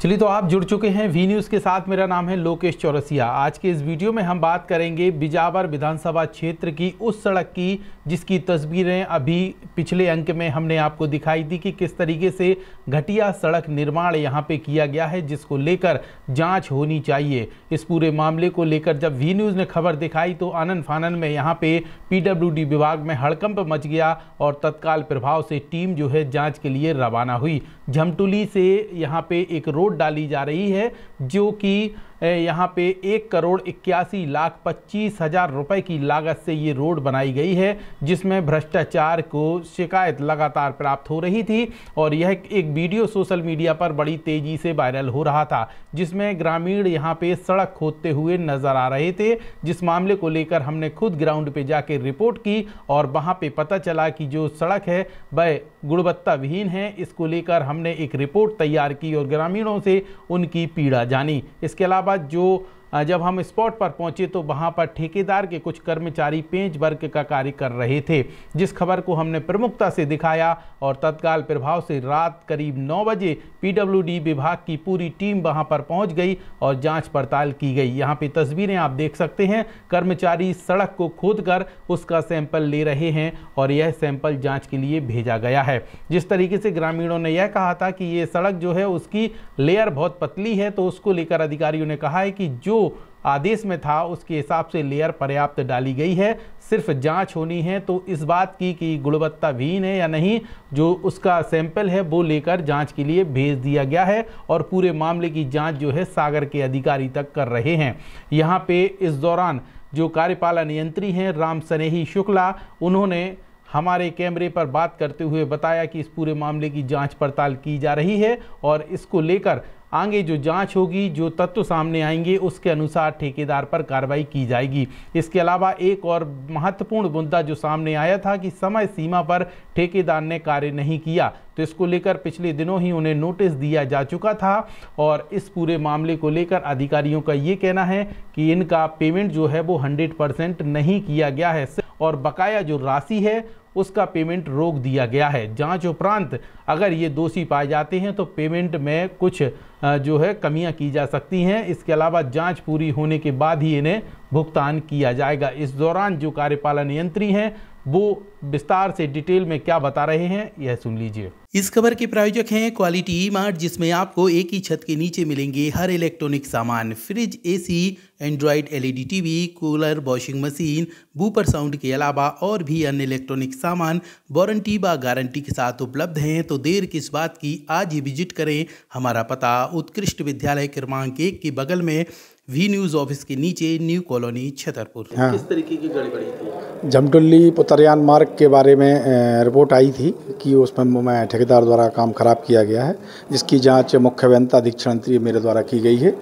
चलिए, तो आप जुड़ चुके हैं वी न्यूज़ के साथ। मेरा नाम है लोकेश चौरसिया। आज के इस वीडियो में हम बात करेंगे बिजावर विधानसभा क्षेत्र की उस सड़क की जिसकी तस्वीरें अभी पिछले अंक में हमने आपको दिखाई थी कि किस तरीके से घटिया सड़क निर्माण यहां पे किया गया है, जिसको लेकर जांच होनी चाहिए। इस पूरे मामले को लेकर जब वी न्यूज़ ने खबर दिखाई तो आनन फानन में यहाँ पे PWD विभाग में हड़कंप मच गया और तत्काल प्रभाव से टीम जो है जाँच के लिए रवाना हुई। झमटुली से यहाँ पे एक रोड डाली जा रही है जो कि यहाँ पे 1,81,25,000 रुपए की लागत से ये रोड बनाई गई है, जिसमें भ्रष्टाचार को शिकायत लगातार प्राप्त हो रही थी। और यह एक वीडियो सोशल मीडिया पर बड़ी तेजी से वायरल हो रहा था, जिसमें ग्रामीण यहाँ पे सड़क खोदते हुए नजर आ रहे थे। जिस मामले को लेकर हमने खुद ग्राउंड पे जाके रिपोर्ट की और वहाँ पे पता चला कि जो सड़क है वह गुणवत्ता विहीन है। इसको लेकर हमने एक रिपोर्ट तैयार की और ग्रामीणों से उनकी पीड़ा जानी। इसके अलावा जब हम स्पॉट पर पहुंचे तो वहां पर ठेकेदार के कुछ कर्मचारी पेंच वर्क का कार्य कर रहे थे, जिस खबर को हमने प्रमुखता से दिखाया और तत्काल प्रभाव से रात करीब 9 बजे PWD विभाग की पूरी टीम वहां पर पहुंच गई और जांच पड़ताल की गई। यहां पे तस्वीरें आप देख सकते हैं, कर्मचारी सड़क को खोदकर उसका सैंपल ले रहे हैं और यह सैंपल जांच के लिए भेजा गया है। जिस तरीके से ग्रामीणों ने यह कहा था कि ये सड़क जो है उसकी लेयर बहुत पतली है, तो उसको लेकर अधिकारियों ने कहा है कि जो आदेश में था उसके हिसाब से लेयर पर्याप्त डाली गई है, सिर्फ जांच होनी है तो इस बात की कि गुणवत्ता विहीन है या नहीं, जो उसका सैंपल है वो लेकर जांच के लिए भेज दिया गया है और पूरे मामले की जांच जो है सागर के अधिकारी तक कर रहे हैं। यहाँ पे इस दौरान जो कार्यपालन यंत्री हैं राम स्नेही शुक्ला, उन्होंने हमारे कैमरे पर बात करते हुए बताया कि इस पूरे मामले की जांच पड़ताल की जा रही है और इसको लेकर आगे जो जांच होगी, जो तत्व सामने आएंगे उसके अनुसार ठेकेदार पर कार्रवाई की जाएगी। इसके अलावा एक और महत्वपूर्ण मुद्दा जो सामने आया था कि समय सीमा पर ठेकेदार ने कार्य नहीं किया, तो इसको लेकर पिछले दिनों ही उन्हें नोटिस दिया जा चुका था और इस पूरे मामले को लेकर अधिकारियों का ये कहना है कि इनका पेमेंट जो है वो 100% नहीं किया गया है और बकाया जो राशि है उसका पेमेंट रोक दिया गया है। जांच उपरांत अगर ये दोषी पाए जाते हैं तो पेमेंट में कुछ जो है कमियां की जा सकती हैं। इसके अलावा जांच पूरी होने के बाद ही इन्हें भुगतान किया जाएगा। इस दौरान जो कार्यपालन यंत्री हैं वो विस्तार से डिटेल में क्या बता रहे हैं, यह सुन लीजिए। इस खबर के प्रायोजक हैं क्वालिटी मार्ट, जिसमें आपको एक ही छत के नीचे मिलेंगे हर इलेक्ट्रॉनिक सामान, fridge, AC, android LED TV, cooler, washing machine, woofer sound के अलावा और भी अन्य इलेक्ट्रॉनिक सामान वारंटी व गारंटी के साथ उपलब्ध हैं। तो देर किस बात की, आज ही विजिट करें। हमारा पता उत्कृष्ट विद्यालय क्रमांक 1 के बगल में वी न्यूज़ ऑफिस के नीचे, न्यू कॉलोनी, छतरपुर। हाँ। किस तरीके की गड़बड़ी थी? झमटुली पुतरियान मार्ग के बारे में रिपोर्ट आई थी कि उसमें ठेकेदार द्वारा काम खराब किया गया है, जिसकी जांच मुख्य अभियंता अधीक्षण मेरे द्वारा की गई है।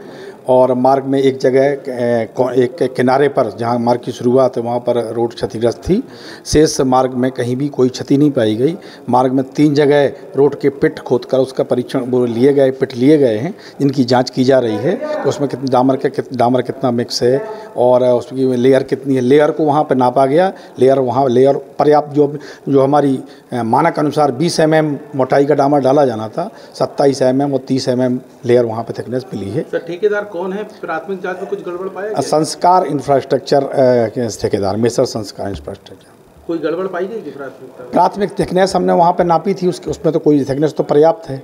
और मार्ग में एक जगह एक किनारे पर जहां मार्ग की शुरुआत है वहां पर रोड क्षतिग्रस्त थी। शेष मार्ग में कहीं भी कोई क्षति नहीं पाई गई। मार्ग में 3 जगह रोड के पिट खोदकर उसका परीक्षण वो लिए गए, पिट लिए गए हैं, जिनकी जांच की जा रही है कि उसमें कितनी डामर कितना मिक्स है और उसकी लेयर कितनी है। लेयर को वहाँ पर नापा गया, लेयर पर्याप्त जो हमारी मानक अनुसार 20 mm मोटाई का डामर डाला जाना था, 27 mm और 30 mm लेयर वहाँ पर थिकनेस मिली है। सर, ठेकेदार कौन है? प्राथमिक जांच में कुछ गड़बड़ पाया गया? संस्कार इंफ्रास्ट्रक्चर ठेकेदार, मेसर संस्कार इंफ्रास्ट्रक्चर। कोई गड़बड़ पाई गई कि प्राथमिक थिकनेस हमने वहाँ पे नापी थी, उसमें तो कोई थिकनेस तो पर्याप्त है।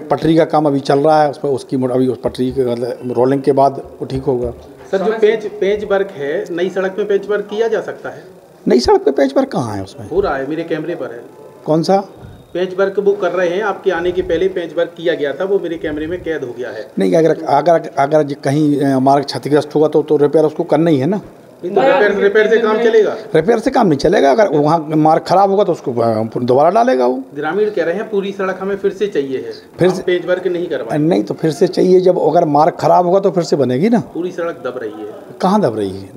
पटरी का काम अभी चल रहा है, उसमें उसकी अभी उस पटरी के रोलिंग के बाद वो ठीक होगा। सर, जो पेंच वर्क है, नई सड़क में पेंच वर्क किया जा सकता है? नई सड़क पे पेंच वर्क कहाँ है? उसमें हो रहा है, मेरे कैमरे पर है। कौन सा पेंच वर्क वो कर रहे हैं? आपके आने के पहले पेंच वर्क किया गया था, वो मेरे कैमरे में कैद हो गया है। नहीं, अगर कहीं मार्ग क्षतिग्रस्त होगा तो रिपेयर उसको करना ही है ना। तो रिपेयर से काम चलेगा? रिपेयर से काम नहीं चलेगा। अगर वहाँ मार्ग खराब होगा तो उसको दोबारा डालेगा वो। ग्रामीण कह रहे हैं पूरी सड़क हमें फिर से चाहिए है, फिर से पेंच वर्क नहीं करवाएं। नहीं तो फिर से चाहिए, जब अगर मार्ग खराब होगा तो फिर से बनेगी ना। पूरी सड़क दब रही है। कहाँ दब रही है?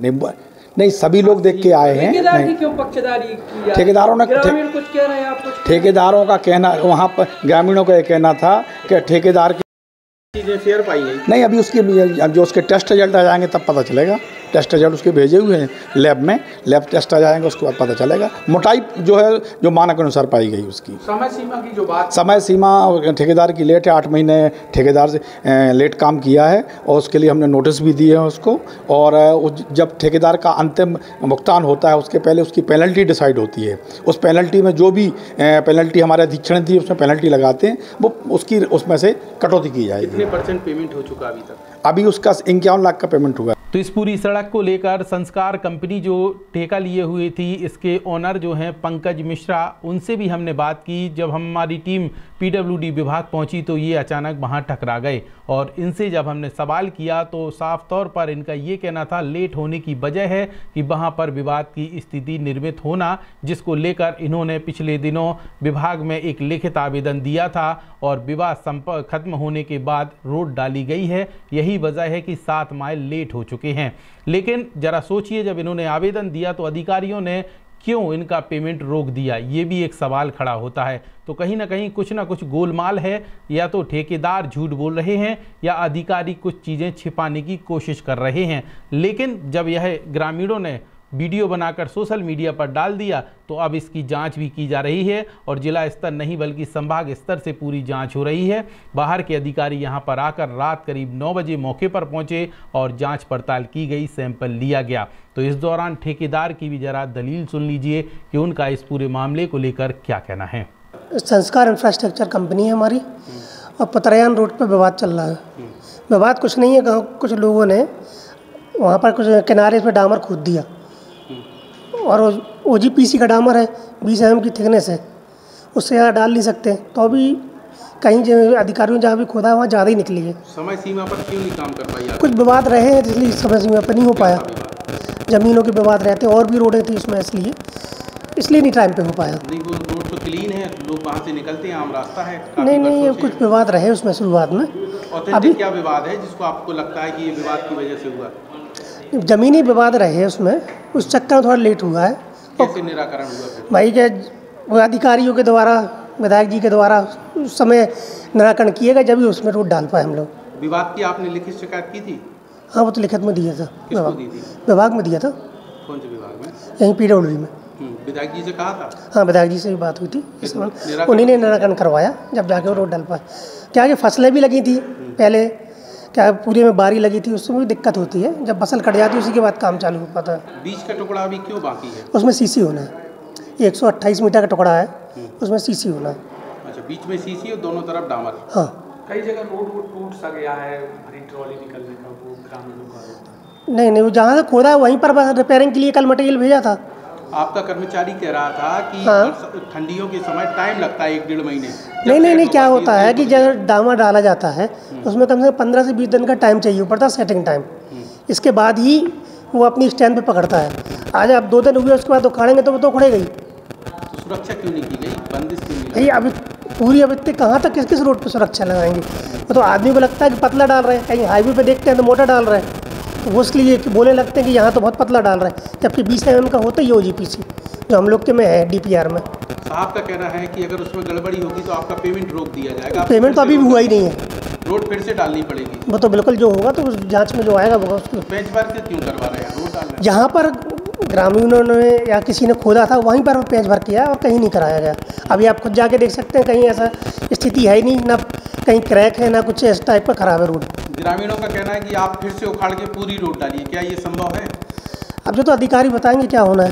नहीं, सभी लोग देख के आए हैं। ठेकेदार की क्यों पक्षधारी की? ठेकेदारों ने कुछ कह रहे हैं, आप कुछ। ठेकेदारों का कहना, वहाँ पर ग्रामीणों का ये कहना था कि ठेकेदार चीजें शेयर पाई गई नहीं, अभी उसके जो उसके टेस्ट रिजल्ट आ जाएंगे तब पता चलेगा। टेस्ट रिजल्ट उसके भेजे हुए हैं लैब में, लैब टेस्ट आ जाएंगे उसके बाद पता चलेगा। मोटाई जो है जो मानक अनुसार पाई गई उसकी। समय सीमा की जो बात, समय सीमा ठेकेदार की लेट है, 8 महीने ठेकेदार से लेट काम किया है और उसके लिए हमने नोटिस भी दिए हैं उसको। और जब ठेकेदार का अंतिम भुगतान होता है उसके पहले उसकी पेनल्टी डिसाइड होती है। उस पेनल्टी में जो भी पेनल्टी हमारे अधीक्षण थी उसमें पेनल्टी लगाते हैं, वो उसकी उसमें से कटौती की जाएगी। कितने % पेमेंट हो चुका अभी तक? अभी उसका 51 लाख का पेमेंट हुआ। तो इस पूरी सड़क को लेकर संस्कार कंपनी जो ठेका लिए हुए थी, इसके ओनर जो हैं पंकज मिश्रा, उनसे भी हमने बात की। जब हमारी टीम पीडब्ल्यूडी विभाग पहुंची तो ये अचानक वहां टकरा गए और इनसे जब हमने सवाल किया तो साफ तौर पर इनका ये कहना था लेट होने की वजह है कि वहां पर विवाद की स्थिति निर्मित होना, जिसको लेकर इन्होंने पिछले दिनों विभाग में एक लिखित आवेदन दिया था और विवाद खत्म होने के बाद रोड डाली गई है। यही वजह है कि 7 माइल लेट हो चुके हैं। लेकिन जरा सोचिए, जब इन्होंने आवेदन दिया तो अधिकारियों ने क्यों इनका पेमेंट रोक दिया, ये भी एक सवाल खड़ा होता है। तो कहीं ना कुछ गोलमाल है, या तो ठेकेदार झूठ बोल रहे हैं या अधिकारी कुछ चीज़ें छिपाने की कोशिश कर रहे हैं। लेकिन जब यह ग्रामीणों ने वीडियो बनाकर सोशल मीडिया पर डाल दिया तो अब इसकी जांच भी की जा रही है और जिला स्तर नहीं बल्कि संभाग स्तर से पूरी जांच हो रही है। बाहर के अधिकारी यहां पर आकर रात करीब 9 बजे मौके पर पहुंचे और जांच पड़ताल की गई, सैंपल लिया गया। तो इस दौरान ठेकेदार की भी जरा दलील सुन लीजिए कि उनका इस पूरे मामले को लेकर क्या कहना है। संस्कार इंफ्रास्ट्रक्चर कंपनी है हमारी और पतरयान रोड पर विवाद चल रहा है। विवाद कुछ नहीं है, कुछ लोगों ने वहाँ पर कुछ किनारे पर डामर खोद दिया और OGPC का डामर है, 20 mm की थिकनेस है, उससे ज़्यादा डाल नहीं सकते। तो अभी कहीं जो अधिकारियों जहाँ भी खोदा वहाँ ज़्यादा ही निकली है। समय सीमा पर क्यों नहीं काम कर पाई? कुछ विवाद रहे हैं इसलिए समय सीमा पर नहीं हो पाया। ज़मीनों के विवाद रहते हैं और भी रोडें थी उसमें, इसलिए नहीं टाइम पे हो पाया। नहीं, वो रोड तो क्लीन है, लोग वहाँ से निकलते हैं, आम रास्ता है। नहीं, कुछ विवाद रहे उसमें शुरुआत में। अभी क्या विवाद है जिसको आपको लगता है कि ये विवाद की वजह से हुआ? ज़मीनी विवाद रहे उसमें, उस चक्कर में थोड़ा लेट हुआ है। कैसे निराकरण हुआ फिर? भाई के अधिकारियों के द्वारा, विधायक जी के द्वारा उस समय निराकरण किएगा जब भी उसमें रोड डाल पाए हम लोग। विवाद की आपने लिखित शिकायत की थी? हाँ, वो तो लिखित में दिया था। किसको दी थी? विभाग में दिया था। कौन से विभाग में? यहीं PWD में। विधायक जी से कहा था? हाँ, विधायक जी से भी बात हुई थी, उन्हीं ने निराकरण करवाया जब जाके वो रोड डाल पाए। क्या कि फसलें भी लगी थी पहले, क्या पूरी में बारी लगी थी, उसमें भी दिक्कत होती है। जब फसल कट जाती है उसी के बाद काम चालू हो पाता है। बीच का टुकड़ा अभी क्यों बाकी है? उसमें CC होना है, 128 मीटर का टुकड़ा है, उसमें CC होना है। अच्छा, बीच में CC और दोनों तरफ डामर। हाँ, कई जगह रोड वो टूट सा गया है, भरी ट्रॉली निकलने का वो ग्रामीणों का। नहीं, वो जहाँ से खोदा वहीं पर रिपेयरिंग के लिए कल मटेरियल भेजा था। आपका कर्मचारी कह रहा था कि हाँ, ठंडियों के समय टाइम लगता है 1-1.5 महीने। नहीं, क्या होता है कि जब डामर डाला जाता है उसमें कम से कम 15 से 20 दिन का टाइम चाहिए पड़ता है, सेटिंग टाइम। इसके बाद ही वो अपनी स्टैंड पे पकड़ता है। आज आप 2 दिन हुए उसके बाद उखाड़ेंगे तो वो तो उखड़ेगा ही। तो सुरक्षा क्यों नहीं की गई, बंदिश क्यों नहीं? भाई अभी पूरी अभी तक कहाँ तक किस रोड पर सुरक्षा लगाएंगे? वो तो आदमी को लगता है कि पतला डाल रहे हैं, कहीं हाईवे पे देखते हैं तो मोटा डाल रहे हैं, तो वो इसलिए बोलने लगते हैं कि यहाँ तो बहुत पतला डाल रहे हैं, जबकि 20 mm का होता ही OGPC जो हम लोग के में है DPR में। साहब का कहना है कि अगर उसमें गड़बड़ी होगी तो आपका पेमेंट रोक दिया जाएगा। पेमेंट तो अभी भी हुआ ही नहीं है, रोड फिर से डालनी पड़ेगी। वो तो बिल्कुल जो होगा तो उस जांच में जो आएगा वो उसको। पेंच भर के क्यों करवा रहे हैं? रोड डाल रहे हैं। जहाँ पर ग्रामीणों ने या किसी ने खोदा था वहीं पर पेंच भर किया और कहीं नहीं कराया गया। अभी आप खुद जाके देख सकते हैं, कहीं ऐसा स्थिति है ही नहीं, ना कहीं क्रैक है ना कुछ इस टाइप का खराब है रोड। ग्रामीणों का कहना है कि आप फिर से उखाड़ के पूरी रोड डालिए, क्या ये संभव है? अब जो तो अधिकारी बताएंगे क्या होना है।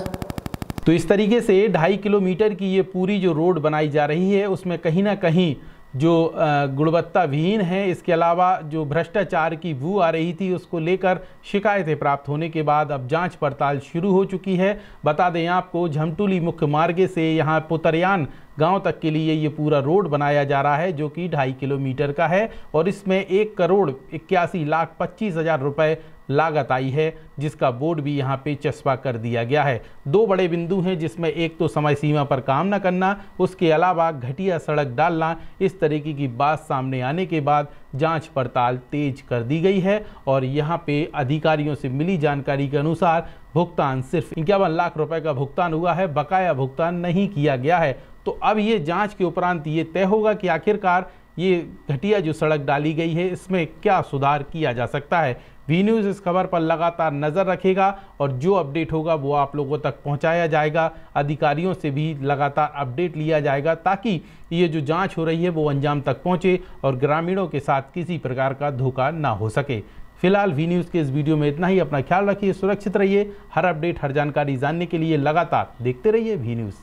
तो इस तरीके से 2.5 किलोमीटर की ये पूरी जो रोड बनाई जा रही है उसमें कहीं ना कहीं जो गुणवत्ता विहीन है, इसके अलावा जो भ्रष्टाचार की बू आ रही थी उसको लेकर शिकायतें प्राप्त होने के बाद अब जांच पड़ताल शुरू हो चुकी है। बता दें आपको, झमटुली मुख्य मार्ग से यहाँ पुतरयान गांव तक के लिए ये पूरा रोड बनाया जा रहा है जो कि 2.5 किलोमीटर का है और इसमें 1,81,25,000 रुपए लागत आई है, जिसका बोर्ड भी यहाँ पे चस्पा कर दिया गया है। 2 बड़े बिंदु हैं जिसमें एक तो समय सीमा पर काम न करना, उसके अलावा घटिया सड़क डालना। इस तरीके की बात सामने आने के बाद जांच पड़ताल तेज कर दी गई है और यहाँ पे अधिकारियों से मिली जानकारी के अनुसार भुगतान सिर्फ 51 लाख रुपए का भुगतान हुआ है, बकाया भुगतान नहीं किया गया है। तो अब ये जांच के उपरांत ये तय होगा कि आखिरकार ये घटिया जो सड़क डाली गई है इसमें क्या सुधार किया जा सकता है। वी न्यूज़ इस खबर पर लगातार नज़र रखेगा और जो अपडेट होगा वो आप लोगों तक पहुंचाया जाएगा। अधिकारियों से भी लगातार अपडेट लिया जाएगा ताकि ये जो जांच हो रही है वो अंजाम तक पहुंचे और ग्रामीणों के साथ किसी प्रकार का धोखा ना हो सके। फिलहाल वी न्यूज़ के इस वीडियो में इतना ही। अपना ख्याल रखिए, सुरक्षित रहिए। हर अपडेट हर जानकारी जानने के लिए लगातार देखते रहिए वी न्यूज़।